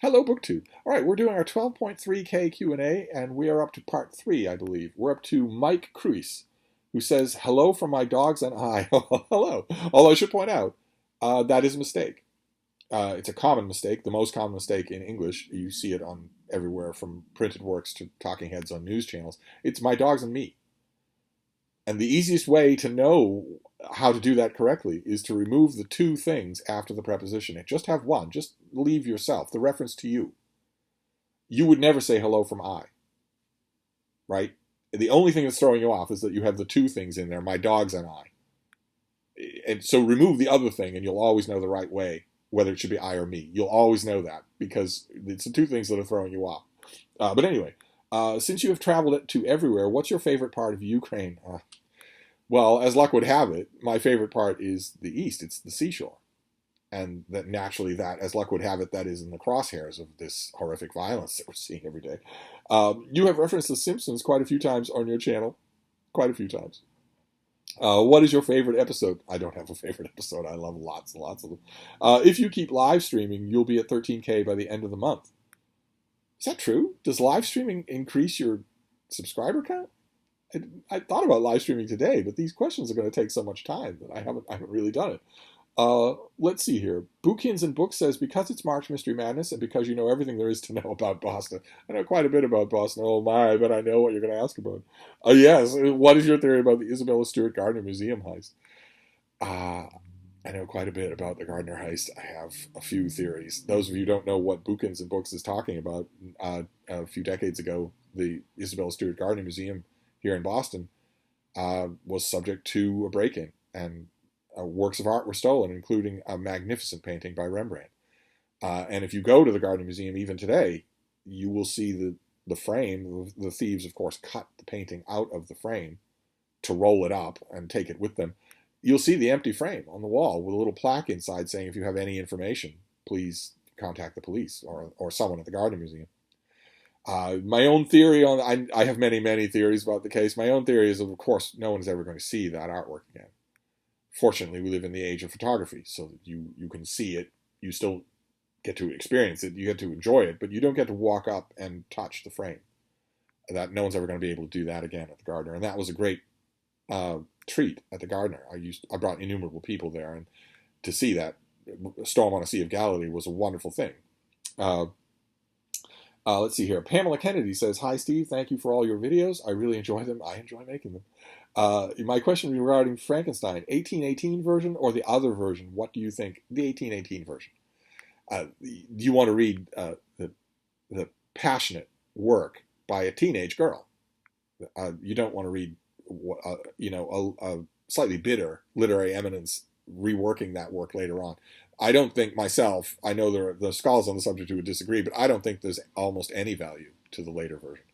Hello, BookTube. All right, we're doing our 12.3K Q&A, and we are up to part 3, I believe. We're up to Mike Cruise, who says, hello from my dogs and I. Hello. Although I should point out, that is a mistake. It's a common mistake, the most common mistake in English. You see it on everywhere from printed works to talking heads on news channels. It's my dogs and me. And the easiest way to know how to do that correctly is to remove the two things after the preposition and just have one. Just leave yourself, the reference to you. You would never say hello from I, right? The only thing that's throwing you off is that you have the two things in there, my dogs and I. And so remove the other thing and you'll always know the right way, whether it should be I or me. You'll always know that because it's the two things that are throwing you off. But anyway, since you have traveled to everywhere, what's your favorite part of Ukraine? Well, as luck would have it, my favorite part is the east. It's the seashore. And that naturally, that, as luck would have it, that is in the crosshairs of this horrific violence that we're seeing every day. You have referenced The Simpsons quite a few times on your channel. Quite a few times. What is your favorite episode? I don't have a favorite episode. I love lots and lots of them. If you keep live streaming, you'll be at 13K by the end of the month. Is that true? Does live streaming increase your subscriber count? I thought about live streaming today, but these questions are going to take so much time that I haven't really done it. Let's see here. Bookins and Books says, because it's March Mystery Madness and because you know everything there is to know about Boston. I know quite a bit about Boston. Oh my, but I know what you're going to ask about. Yes, what is your theory about the Isabella Stewart Gardner Museum heist? I know quite a bit about the Gardner heist. I have a few theories. Those of you who don't know what Bookins and Books is talking about, a few decades ago, the Isabella Stewart Gardner Museum here in Boston was subject to a break-in, and works of art were stolen, including a magnificent painting by Rembrandt. And if you go to the Gardner Museum even today, you will see the frame. The thieves, of course, cut the painting out of the frame to roll it up and take it with them. You'll see the empty frame on the wall with a little plaque inside saying, if you have any information, please contact the police or someone at the Gardner Museum. My own theory on, I have many, many theories about the case. My own theory is, of course, no one's ever going to see that artwork again. Fortunately, we live in the age of photography, so that you can see it. You still get to experience it. You get to enjoy it, but you don't get to walk up and touch the frame. That no one's ever going to be able to do that again at the Gardner, and that was a great treat at the Gardner. I brought innumerable people there, and to see that storm on a Sea of Galilee was a wonderful thing. Let's see here. Pamela Kennedy says, hi, Steve. Thank you for all your videos. I really enjoy them. I enjoy making them. My question regarding Frankenstein, 1818 version or the other version? What do you think? The 1818 version. Do you want to read the passionate work by a teenage girl? You don't want to read, a slightly bitter literary eminence reworking that work later on. I don't think myself, I know the scholars on the subject who would disagree, but I don't think there's almost any value to the later version.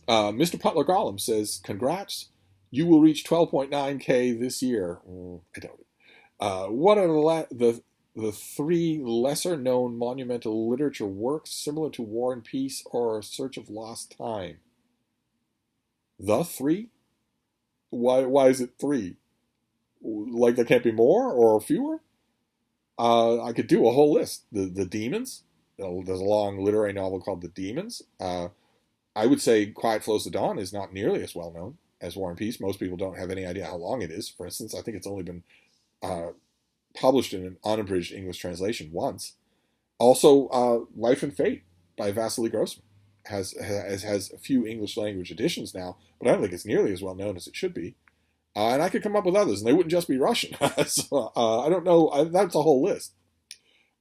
Mr. Putler Gollum says, congrats, you will reach 12.9K this year. I doubt it. What are the three lesser-known monumental literature works similar to War and Peace or Search of Lost Time? The three? Why is it three? Like there can't be more or fewer? I could do a whole list. The Demons. There's a long literary novel called The Demons. I would say Quiet Flows to Dawn is not nearly as well known as War and Peace. Most people don't have any idea how long it is. For instance, I think it's only been published in an unabridged English translation once. Also, Life and Fate by Vasily Grossman has a few English language editions now, but I don't think it's nearly as well known as it should be. And I could come up with others, and they wouldn't just be Russian. So, I don't know. That's a whole list.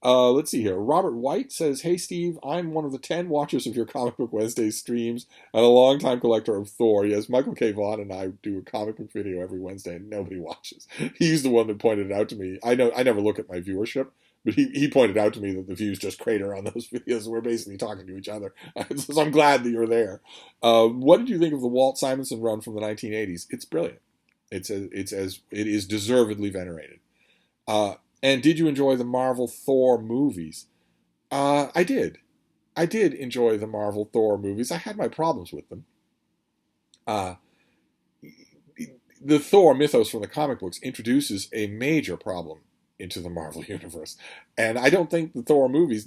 Let's see here. Robert White says, hey, Steve, I'm one of the 10 watchers of your Comic Book Wednesday streams and a longtime collector of Thor. Yes, Michael K. Vaughn and I do a comic book video every Wednesday, and nobody watches. He's the one that pointed it out to me. I never look at my viewership, but he pointed out to me that the views just crater on those videos. We're basically talking to each other. So I'm glad that you're there. What did you think of the Walt Simonson run from the 1980s? It's brilliant. It is deservedly venerated. And did you enjoy the Marvel Thor movies? I did. I did enjoy the Marvel Thor movies. I had my problems with them. The Thor mythos from the comic books introduces a major problem into the Marvel Universe. And I don't think the Thor movies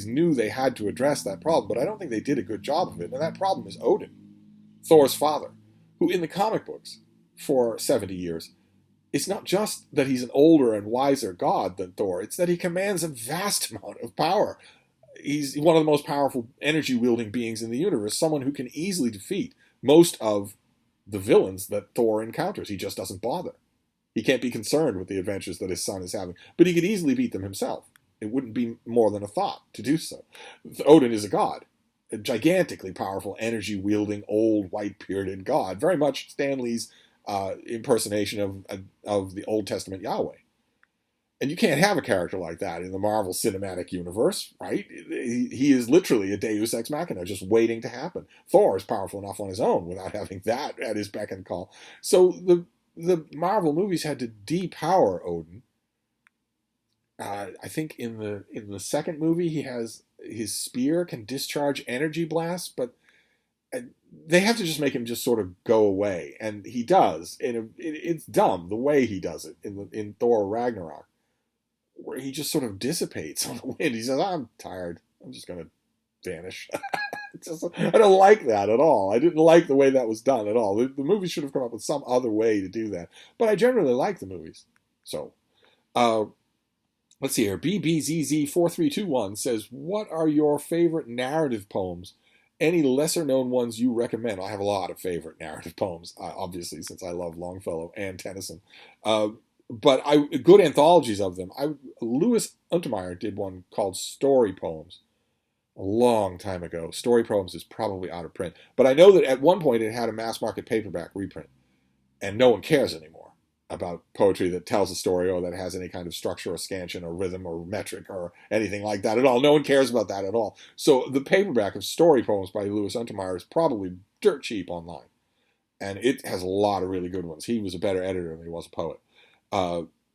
knew they had to address that problem, but I don't think they did a good job of it. And that problem is Odin, Thor's father, who in the comic books for 70 years, it's not just that he's an older and wiser god than Thor, it's that he commands a vast amount of power. He's one of the most powerful energy-wielding beings in the universe, someone who can easily defeat most of the villains that Thor encounters. He just doesn't bother. He can't be concerned with the adventures that his son is having, but he could easily beat them himself. It wouldn't be more than a thought to do so. Odin is a god, a gigantically powerful, energy-wielding, old, white-bearded god, very much Stan Lee's impersonation of the Old Testament Yahweh. And you can't have a character like that in the Marvel Cinematic Universe, right? He is literally a deus ex machina, just waiting to happen. Thor is powerful enough on his own without having that at his beck and call. So the Marvel movies had to depower Odin. I think in the second movie, he has his spear can discharge energy blasts, but they have to just make him just sort of go away, and he does. And it's dumb the way he does it in Thor Ragnarok, where he just sort of dissipates on the wind. He says, "I'm tired. I'm just going to vanish." I don't like that at all. I didn't like the way that was done at all. The movie should have come up with some other way to do that. But I generally like the movies. So, let's see here. BBZZ4321 says, "What are your favorite narrative poems? Any lesser-known ones you recommend?" I have a lot of favorite narrative poems, obviously, since I love Longfellow and Tennyson. But good anthologies of them. Louis Untermeyer did one called Story Poems a long time ago. Story Poems is probably out of print. But I know that at one point it had a mass-market paperback reprint. And no one cares anymore about poetry that tells a story or that has any kind of structure or scansion or rhythm or metric or anything like that at all. No one cares about that at all. So the paperback of Story Poems by Louis Untermeyer is probably dirt cheap online. And it has a lot of really good ones. He was a better editor than he was a poet.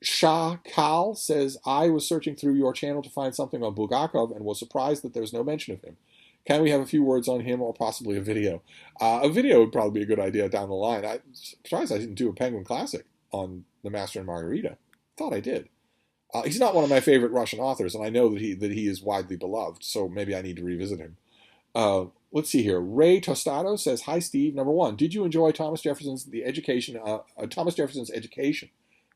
Shah Kal says, "I was searching through your channel to find something on Bulgakov and was surprised that there was no mention of him. Can we have a few words on him or possibly a video?" A video would probably be a good idea down the line. I'm surprised I didn't do a Penguin Classic on The Master and Margarita. Thought I did. He's not one of my favorite Russian authors, and I know that he is widely beloved, so maybe I need to revisit him. Let's see here. Ray Tostado says, "Hi, Steve. Number one, did you enjoy Thomas Jefferson's Education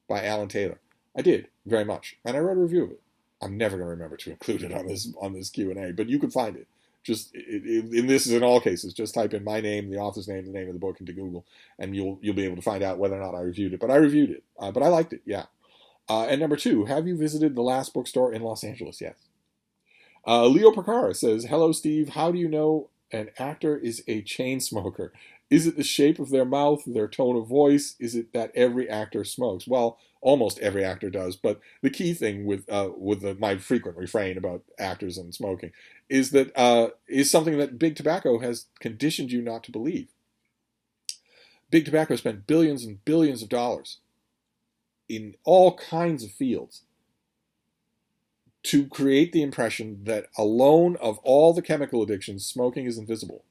by Alan Taylor?" I did, very much. And I wrote a review of it. I'm never going to remember to include it on this Q&A, but you can find it. Just in this is in all cases, just type in my name, the author's name, the name of the book into Google, and you'll be able to find out whether or not I reviewed it. But I reviewed it. But I liked it, yeah. And number two, have you visited the last bookstore in Los Angeles? Yes. Leo Percara says, "Hello, Steve. How do you know an actor is a chain smoker? Is it the shape of their mouth, their tone of voice? Is it that every actor smokes?" Well, almost every actor does, but the key thing with my frequent refrain about actors and smoking is that is something that Big Tobacco has conditioned you not to believe. Big Tobacco spent billions and billions of dollars in all kinds of fields to create the impression that alone of all the chemical addictions, smoking is invisible.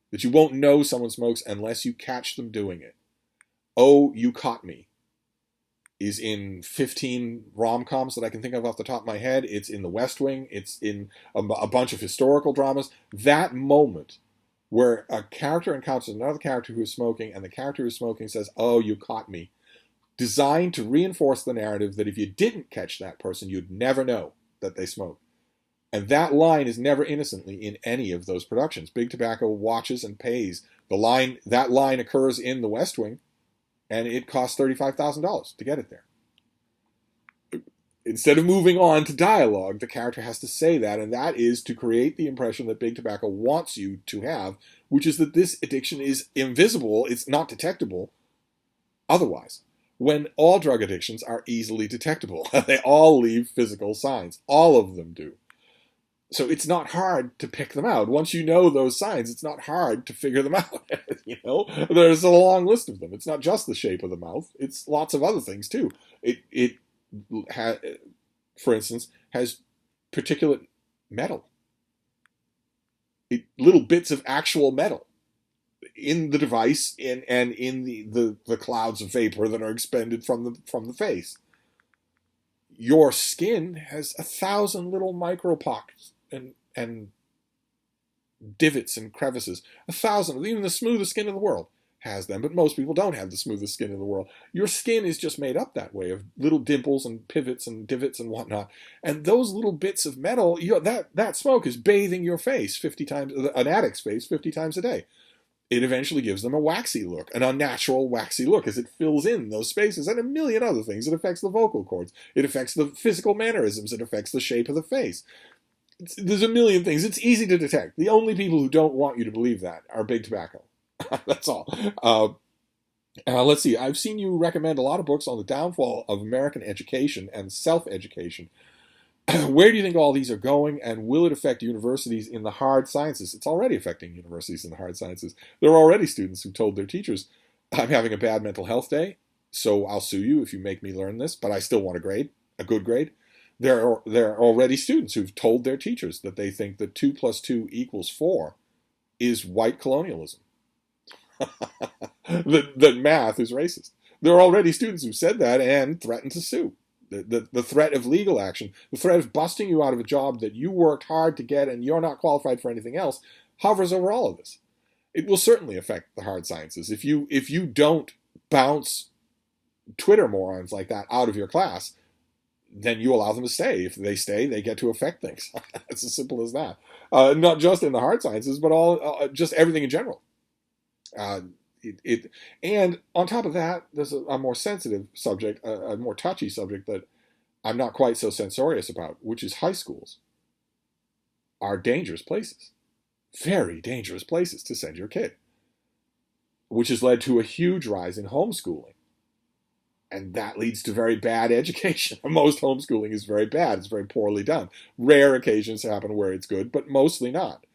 That you won't know someone smokes unless you catch them doing it. "Oh, You Caught Me" is in 15 rom-coms that I can think of off the top of my head. It's in The West Wing. It's in a bunch of historical dramas. That moment where a character encounters another character who is smoking, and the character who is smoking says, "Oh, you caught me," designed to reinforce the narrative that if you didn't catch that person, you'd never know that they smoke. And that line is never innocently in any of those productions. Big Tobacco watches and pays. That line occurs in The West Wing, and it costs $35,000 to get it there. Instead of moving on to dialogue, the character has to say that, and that is to create the impression that Big Tobacco wants you to have, which is that this addiction is invisible, it's not detectable otherwise. When all drug addictions are easily detectable. They all leave physical signs. All of them do. So it's not hard to pick them out. Once you know those signs, it's not hard to figure them out. There's a long list of them. It's not just the shape of the mouth. It's lots of other things too. It for instance, has particulate metal. Little bits of actual metal in the device and in the clouds of vapor that are expended from the face. Your skin has 1,000 little micro pockets and divots and crevices. 1,000, even the smoothest skin in the world has them, but most people don't have the smoothest skin in the world. Your skin is just made up that way, of little dimples and pivots and divots and whatnot. And those little bits of metal, that smoke is bathing your face 50 times, an addict's face 50 times a day. It eventually gives them a waxy look, an unnatural waxy look, as it fills in those spaces, and a million other things. It affects the vocal cords. It affects the physical mannerisms. It affects the shape of the face. There's a million things. It's easy to detect. The only people who don't want you to believe that are big tobacco. That's all. Let's see. I've seen you recommend a lot of books on the downfall of American education and self-education. Where do you think all these are going, and will it affect universities in the hard sciences? It's already affecting universities in the hard sciences. There are already students who told their teachers, I'm having a bad mental health day, so I'll sue you if you make me learn this, but I still want a good grade. There are already students who've told their teachers that they think that 2 + 2 = 4 is white colonialism. that math is racist. There are already students who said that and threatened to sue. The threat of legal action, the threat of busting you out of a job that you worked hard to get and you're not qualified for anything else, hovers over all of this. It will certainly affect the hard sciences. If you don't bounce Twitter morons like that out of your class, then you allow them to stay. If they stay, they get to affect things. It's as simple as that. Not just in the hard sciences, but all just everything in general. And on top of that, there's a more sensitive subject, a more touchy subject that I'm not quite so censorious about, which is high schools are dangerous places, very dangerous places to send your kid, which has led to a huge rise in homeschooling. And that leads to very bad education. Most homeschooling is very bad. It's very poorly done. Rare occasions happen where it's good, but mostly not.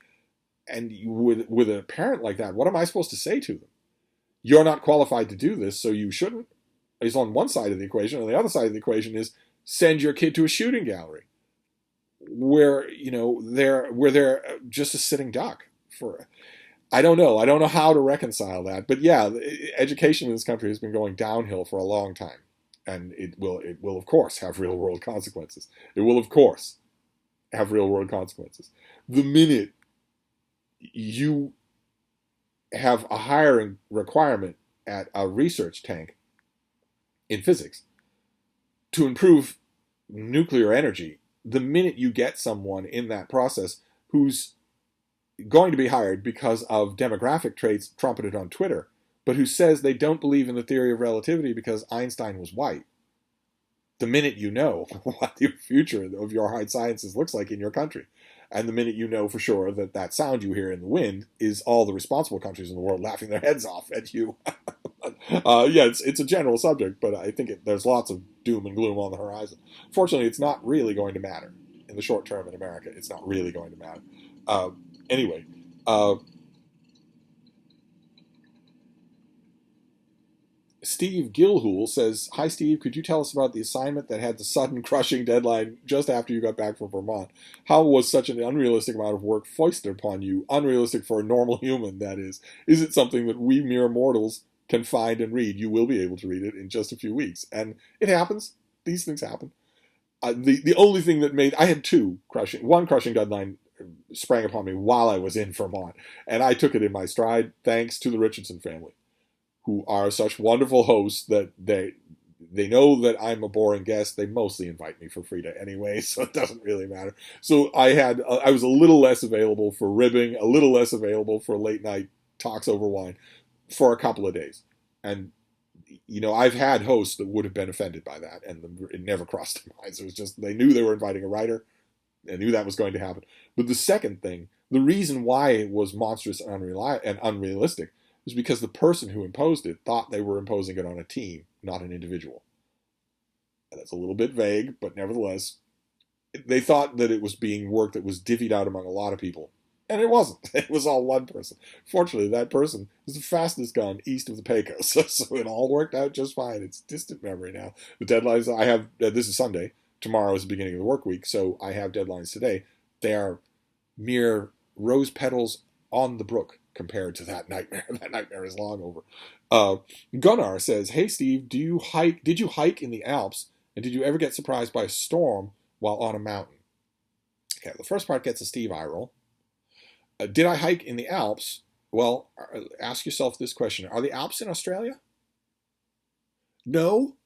And with a parent like that, what am I supposed to say to them? You're not qualified to do this, so you shouldn't, is on one side of the equation. On the other side of the equation is send your kid to a shooting gallery where, they're just a sitting duck for, I don't know how to reconcile that. But yeah, education in this country has been going downhill for a long time. And it will of course have real world consequences. It will of course have real world consequences. The minute you have a hiring requirement at a research tank in physics to improve nuclear energy, the minute you get someone in that process who's going to be hired because of demographic traits trumpeted on Twitter, but who says they don't believe in the theory of relativity because Einstein was white, the minute you know what the future of your hard sciences looks like in your country, and the minute you know for sure that sound you hear in the wind is all the responsible countries in the world laughing their heads off at you. It's a general subject, but I think there's lots of doom and gloom on the horizon. Fortunately, it's not really going to matter in the short term in America. It's not really going to matter. Anyway, Steve Gilhool says, Hi, Steve. Could you tell us about the assignment that had the sudden crushing deadline just after you got back from Vermont? How was such an unrealistic amount of work foisted upon you? Unrealistic for a normal human, that is. Is it something that we mere mortals can find and read? You will be able to read it in just a few weeks. And it happens. These things happen. The only thing that made... I had one crushing deadline sprang upon me while I was in Vermont. And I took it in my stride thanks to the Richardson family, who are such wonderful hosts that they know that I'm a boring guest. They mostly invite me for free anyway, so it doesn't really matter. So I was a little less available for ribbing, a little less available for late night talks over wine for a couple of days. And, I've had hosts that would have been offended by that, and it never crossed their minds. It was just, they knew they were inviting a writer. They knew that was going to happen. But the second thing, the reason why it was monstrous and unrealistic, was because the person who imposed it thought they were imposing it on a team, not an individual. And that's a little bit vague, but nevertheless, they thought that it was being work that was divvied out among a lot of people. And it wasn't. It was all one person. Fortunately, that person was the fastest gun east of the Pecos. So it all worked out just fine. It's distant memory now. The deadlines I have, this is Sunday. Tomorrow is the beginning of the work week, so I have deadlines today. They are mere rose petals on the brook compared to that nightmare. That nightmare is long over. Gunnar says, Hey, Steve, did you hike in the Alps And did you ever get surprised by a storm while on a mountain? Okay, the first part gets a Steve eye roll. Did I hike in the Alps? Well, ask yourself this question. Are the Alps in Australia? No?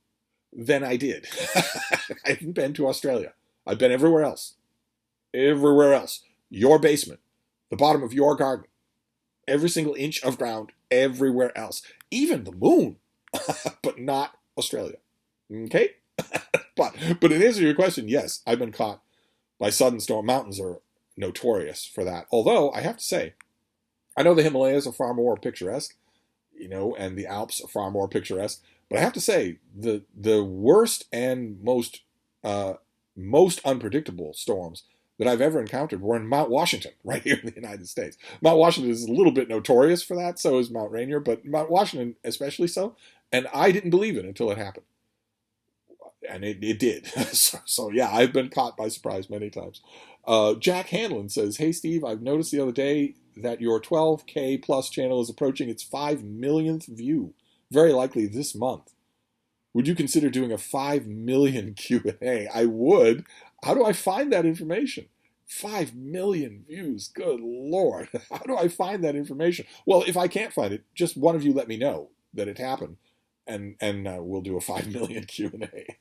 Then I did. I haven't been to Australia. I've been everywhere else. Everywhere else. Your basement, the bottom of your garden, every single inch of ground, everywhere else. Even the moon, but not Australia. Okay? but in answer to your question, yes, I've been caught by sudden storm. Mountains are notorious for that. Although, I have to say, I know the Himalayas are far more picturesque, and the Alps are far more picturesque. But I have to say, the worst and most unpredictable storms that I've ever encountered were in Mount Washington, right here in the United States. Mount Washington is a little bit notorious for that, so is Mount Rainier, but Mount Washington especially so. And I didn't believe it until it happened. And it did. So yeah, I've been caught by surprise many times. Jack Hanlon says, "Hey Steve, I've noticed the other day that your 12K plus channel is approaching its 5 millionth view, very likely this month. Would you consider doing a 5 million Q&A? I would. How do I find that information? 5 million views. Good Lord. How do I find that information? Well, if I can't find it, just one of you let me know that it happened, and we'll do a 5 million Q&A.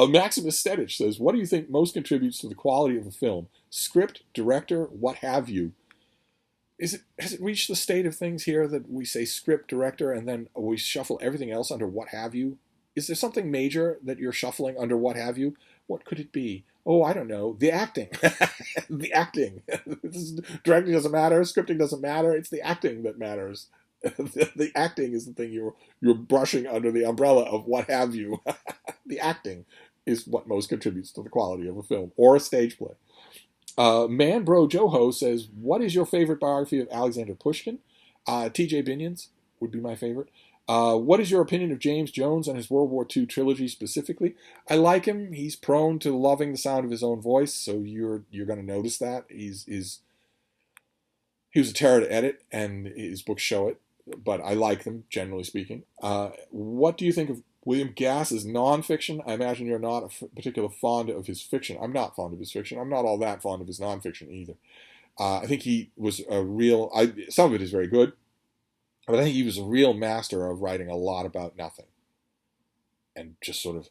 Maximus Stedich says, "What do you think most contributes to the quality of a film? Script, director, what have you?" Has it reached the state of things here that we say script, director, and then we shuffle everything else under what have you? Is there something major that you're shuffling under what have you? What could it be? Oh, I don't know. The acting. The acting. Directing doesn't matter. Scripting doesn't matter. It's the acting that matters. The acting is the thing you're brushing under the umbrella of what have you. The acting is what most contributes to the quality of a film or a stage play. Manbro Joho says, "What is your favorite biography of Alexander Pushkin?" T.J. Binion's would be my favorite. What is your opinion of James Jones and his World War II trilogy specifically? I like him. He's prone to loving the sound of his own voice, so you're going to notice that. He was a terror to edit, and his books show it, but I like them, generally speaking. What do you think of William Gass's nonfiction? I imagine you're not a particular fond of his fiction. I'm not fond of his fiction. I'm not all that fond of his nonfiction either. I think he was a real... some of it is very good, but I think he was a real master of writing a lot about nothing. And just sort of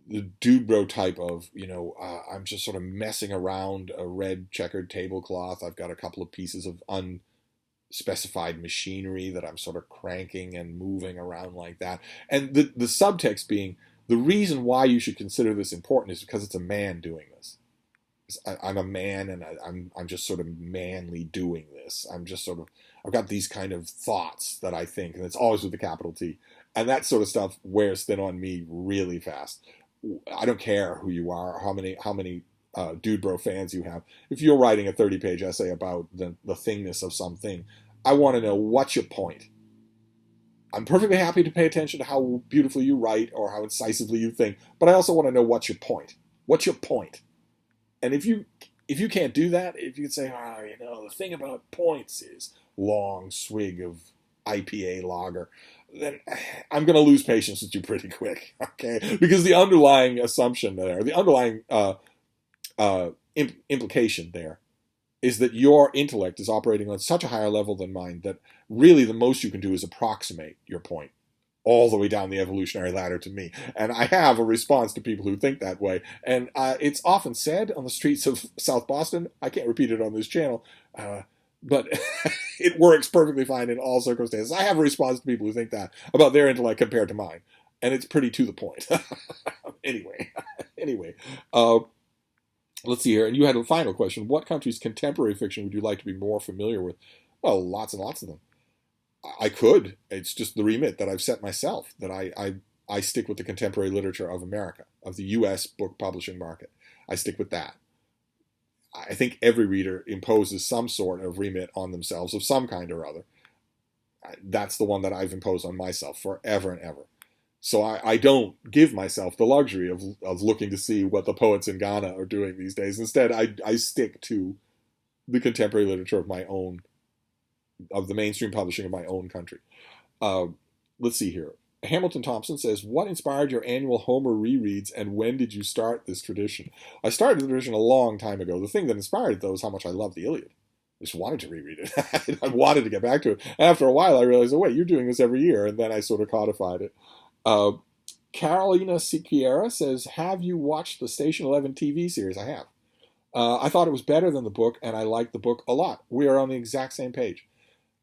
the dude bro type of, I'm just sort of messing around a red checkered tablecloth. I've got a couple of pieces of unspecified machinery that I'm sort of cranking and moving around like that. And the subtext being, the reason why you should consider this important is because it's a man doing this. I'm a man, and I'm just sort of manly doing this. I've got these kind of thoughts that I think, and it's always with a capital T. And that sort of stuff wears thin on me really fast. I don't care who you are, how many Dude Bro fans you have. If you're writing a 30-page essay about the thingness of something, I want to know, what's your point? I'm perfectly happy to pay attention to how beautifully you write or how incisively you think, but I also want to know, what's your point? What's your point? And if you can't do that, if you say, the thing about points is long swig of IPA lager, then I'm going to lose patience with you pretty quick, okay? Because the underlying assumption there, the underlying implication there, is that your intellect is operating on such a higher level than mine that really the most you can do is approximate your point all the way down the evolutionary ladder to me. And I have a response to people who think that way. And it's often said on the streets of South Boston. I can't repeat it on this channel, but it works perfectly fine in all circumstances. I have a response to people who think that about their intellect compared to mine. And it's pretty to the point. Anyway. Let's see here. And you had a final question. What country's contemporary fiction would you like to be more familiar with? Well, lots and lots of them. I could. It's just the remit that I've set myself, that I stick with the contemporary literature of America, of the U.S. book publishing market. I stick with that. I think every reader imposes some sort of remit on themselves of some kind or other. That's the one that I've imposed on myself forever and ever. So I don't give myself the luxury of looking to see what the poets in Ghana are doing these days. Instead, I stick to the contemporary literature of my own, of the mainstream publishing of my own country. Let's see here. Hamilton Thompson says, what inspired your annual Homer rereads and when did you start this tradition? I started the tradition a long time ago. The thing that inspired it, though, is how much I love the Iliad. I just wanted to reread it. I wanted to get back to it. And after a while, I realized, oh, wait, you're doing this every year. And then I sort of codified it. Carolina Siquiera says, have you watched the Station 11 TV series? I have. I thought it was better than the book, and I liked the book a lot. We are on the exact same page.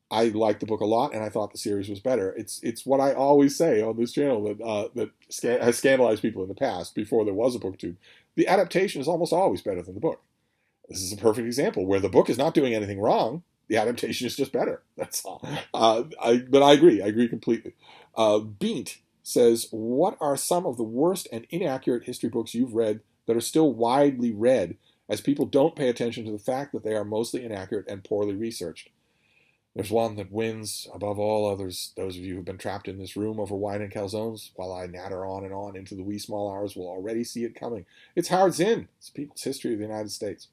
I liked the book a lot, and I thought the series was better. It's what I always say on this channel that has scandalized people in the past before there was a booktube. The adaptation is almost always better than the book. This is a perfect example where the book is not doing anything wrong. The adaptation is just better. That's all. But I agree. I agree completely. Beant says, what are some of the worst and inaccurate history books you've read that are still widely read as people don't pay attention to the fact that they are mostly inaccurate and poorly researched? There's one that wins above all others. Those of you who've been trapped in this room over wine and calzones, while I natter on and on into the wee small hours, will already see it coming. It's Howard Zinn. It's People's History of the United States.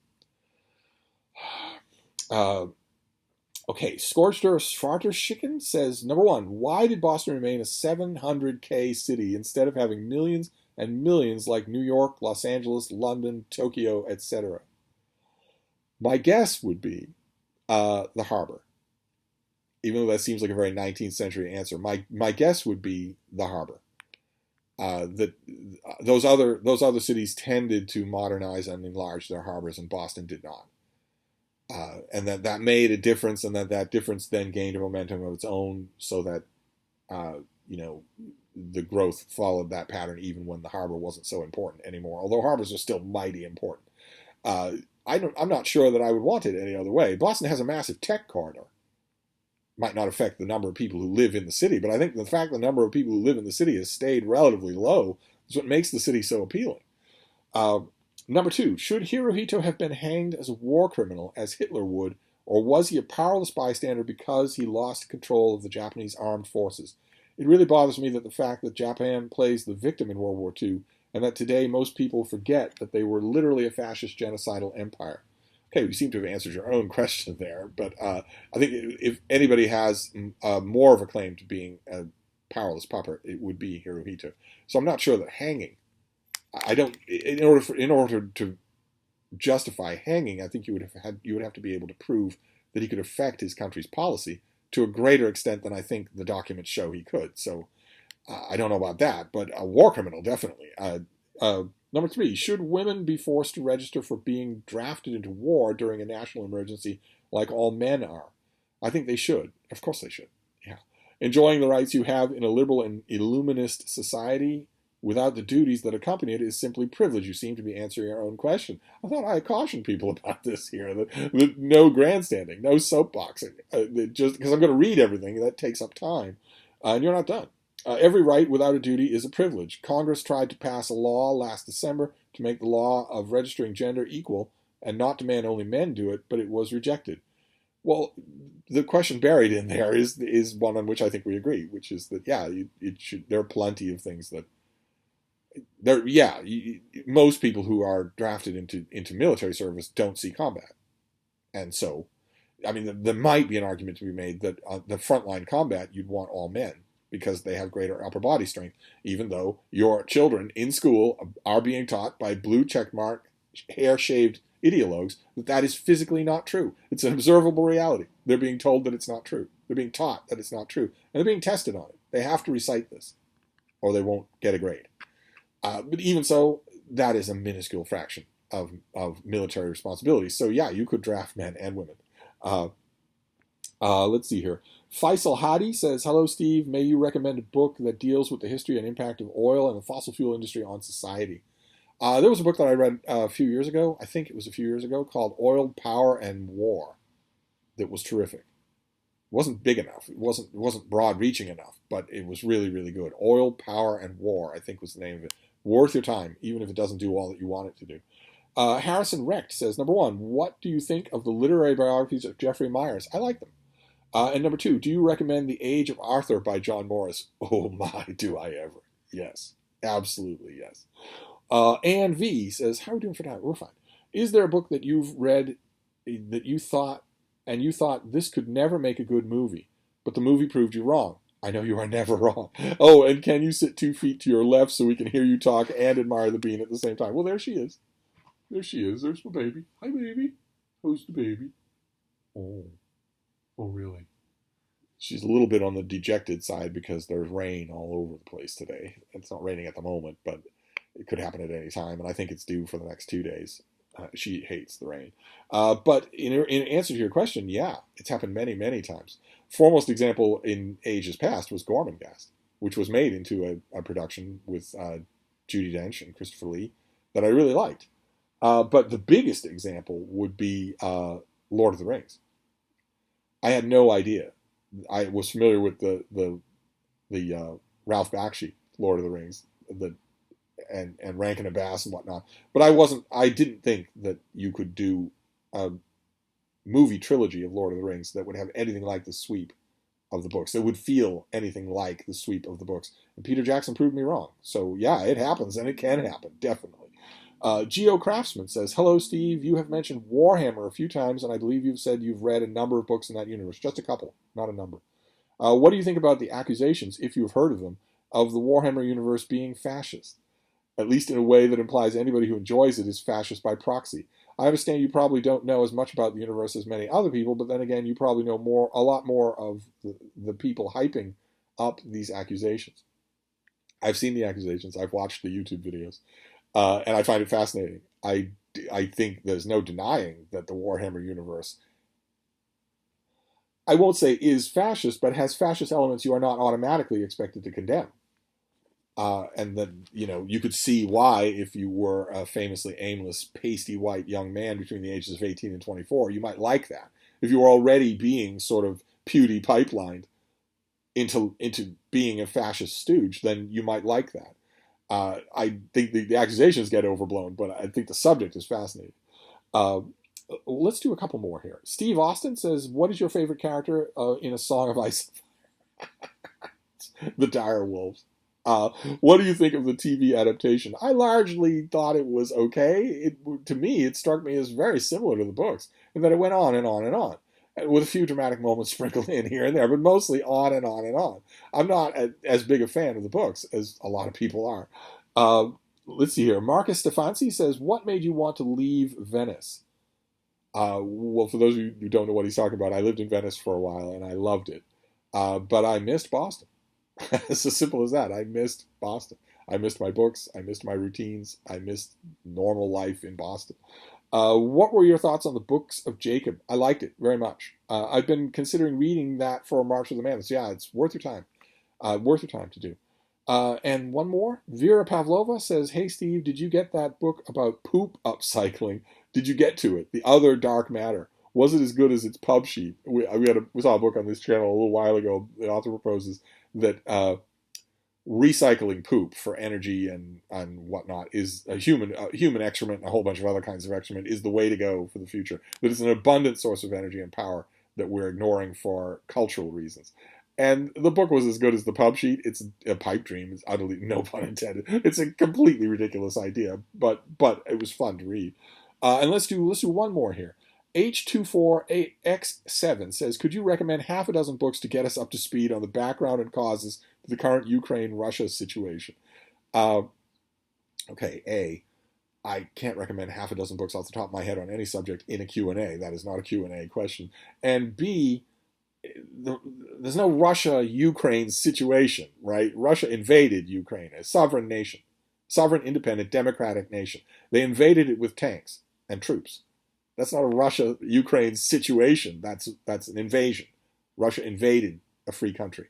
Okay, Scorched Earth Svarterschicken says, number one, why did Boston remain a 700K city instead of having millions and millions like New York, Los Angeles, London, Tokyo, etc.? My guess would be the harbor. Even though that seems like a very 19th century answer, my guess would be the harbor. That those other cities tended to modernize and enlarge their harbors, and Boston did not. And that made a difference, and that difference then gained a momentum of its own, so that the growth followed that pattern even when the harbor wasn't so important anymore. Although harbors are still mighty important. I'm not sure that I would want it any other way. Boston has a massive tech corridor. Might not affect the number of people who live in the city, but I think the fact the number of people who live in the city has stayed relatively low is what makes the city so appealing. Number two, should Hirohito have been hanged as a war criminal as Hitler would, or was he a powerless bystander because he lost control of the Japanese armed forces? It really bothers me that the fact that Japan plays the victim in World War II, and that today most people forget that they were literally a fascist genocidal empire. Okay, we seem to have answered your own question there, but I think if anybody has more of a claim to being a powerless puppet, it would be Hirohito. So I'm not sure that hanging. I don't. In order to justify hanging, I think you would have to be able to prove that he could affect his country's policy to a greater extent than I think the documents show he could. So I don't know about that, but a war criminal definitely. Number three, should women be forced to register for being drafted into war during a national emergency like all men are? I think they should. Of course they should. Yeah. Enjoying the rights you have in a liberal and illuminist society without the duties that accompany it is simply privilege. You seem to be answering your own question. I thought I cautioned people about this here, that no grandstanding, no soapboxing, just because I'm going to read everything, that takes up time, and you're not done. Every right without a duty is a privilege. Congress tried to pass a law last December to make the law of registering gender equal and not demand only men do it, but it was rejected. Well, the question buried in there is one on which I think we agree, which is that, yeah, it should. There are plenty of things that most people who are drafted into military service don't see combat, and so, I mean, there might be an argument to be made that the frontline combat you'd want all men, because they have greater upper body strength, even though your children in school are being taught by blue checkmark, hair-shaved ideologues that is physically not true. It's an observable reality. They're being told that it's not true. They're being taught that it's not true. And they're being tested on it. They have to recite this, or they won't get a grade. But even so, that is a minuscule fraction of military responsibility. So yeah, you could draft men and women. Let's see here. Faisal Hadi says, hello, Steve. May you recommend a book that deals with the history and impact of oil and the fossil fuel industry on society? There was a book that I read a few years ago, I think it was a few years ago, called Oil, Power, and War, that was terrific. It wasn't big enough. It wasn't broad-reaching enough, but it was really, really good. Oil, Power, and War, I think was the name of it. Worth your time, even if it doesn't do all that you want it to do. Harrison Recht says, number one, what do you think of the literary biographies of Jeffrey Myers? I like them. And number two, do you recommend The Age of Arthur by John Morris? Oh my, do I ever. Yes, absolutely yes. Ann V says, how are we doing for time? We're fine. Is there a book that you've read that you thought this could never make a good movie, but the movie proved you wrong? I know you are never wrong. Oh, and can you sit 2 feet to your left so we can hear you talk and admire the bean at the same time? Well, there she is. There she is. There's my baby. Hi, baby. Who's the baby? Oh, oh, really? She's a little bit on the dejected side because there's rain all over the place today. It's not raining at the moment, but it could happen at any time, and I think it's due for the next 2 days. She hates the rain. But in answer to your question, yeah, it's happened many, many times. Foremost example in ages past was Gormenghast, which was made into a production with Judi Dench and Christopher Lee that I really liked. But the biggest example would be Lord of the Rings. I had no idea. I was familiar with the Ralph Bakshi Lord of the Rings, and Rankin and Bass and whatnot, but I didn't think that you could do a movie trilogy of Lord of the Rings that would have anything like the sweep of the books, that would feel anything like the sweep of the books. And Peter Jackson proved me wrong. So yeah, it happens, and it can happen, definitely. Geo Craftsman says, hello, Steve. You have mentioned Warhammer a few times, and I believe you've said you've read a number of books in that universe. Just a couple, not a number. What do you think about the accusations, if you've heard of them, of the Warhammer universe being fascist? At least in a way that implies anybody who enjoys it is fascist by proxy. I understand you probably don't know as much about the universe as many other people, but then again, you probably know a lot more of the people hyping up these accusations. I've seen the accusations. I've watched the YouTube videos. And I find it fascinating. I think there's no denying that the Warhammer universe, I won't say is fascist, but has fascist elements you are not automatically expected to condemn. And then, you could see why, if you were a famously aimless, pasty white young man between the ages of 18 and 24, you might like that. If you were already being sort of Pewdie pipelined into being a fascist stooge, then you might like that. I think the accusations get overblown, but I think the subject is fascinating. Let's do a couple more here. Steve Austin says, what is your favorite character in A Song of Ice and Fire? The Dire Wolves. What do you think of the TV adaptation? I largely thought it was okay. To me, it struck me as very similar to the books, and that it went on and on and on, with a few dramatic moments sprinkled in here and there, but mostly on and on and on. I'm not as big a fan of the books as a lot of people are. Let's see here. Marcus Stefansi says, what made you want to leave Venice? Well, for those of you who don't know what he's talking about, I lived in Venice for a while, and I loved it. But I missed Boston. It's as simple as that. I missed Boston. I missed my books. I missed my routines. I missed normal life in Boston. What were your thoughts on the Books of Jacob? I liked it very much. I've been considering reading that for March of the Mammoths. Yeah, it's worth your time. Worth your time to do. And one more. Vera Pavlova says, hey, Steve, did you get that book about poop upcycling? Did you get to it? The Other Dark Matter. Was it as good as its pub sheet? We saw a book on this channel a little while ago. The author proposes that recycling poop for energy and whatnot is a human excrement and a whole bunch of other kinds of excrement is the way to go for the future. That it's an abundant source of energy and power that we're ignoring for cultural reasons. And the book was as good as the pub sheet. It's a pipe dream. It's utterly, no pun intended. It's a completely ridiculous idea, but it was fun to read. And let's do one more here. H24X7 says, could you recommend half a dozen books to get us up to speed on the background and causes to the current Ukraine-Russia situation? Okay, I can't recommend half a dozen books off the top of my head on any subject in a Q&A. That is not a Q&A question. And B, there's no Russia-Ukraine situation, right? Russia invaded Ukraine, a sovereign nation, sovereign, independent, democratic nation. They invaded it with tanks and troops. That's not a Russia-Ukraine situation. That's an invasion. Russia invaded a free country.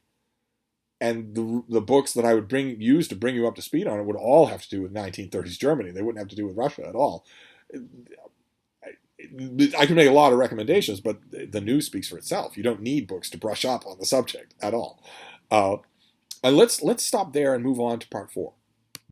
And the books that I would use to bring you up to speed on it would all have to do with 1930s Germany. They wouldn't have to do with Russia at all. I can make a lot of recommendations, but the news speaks for itself. You don't need books to brush up on the subject at all. And let's stop there and move on to part 4.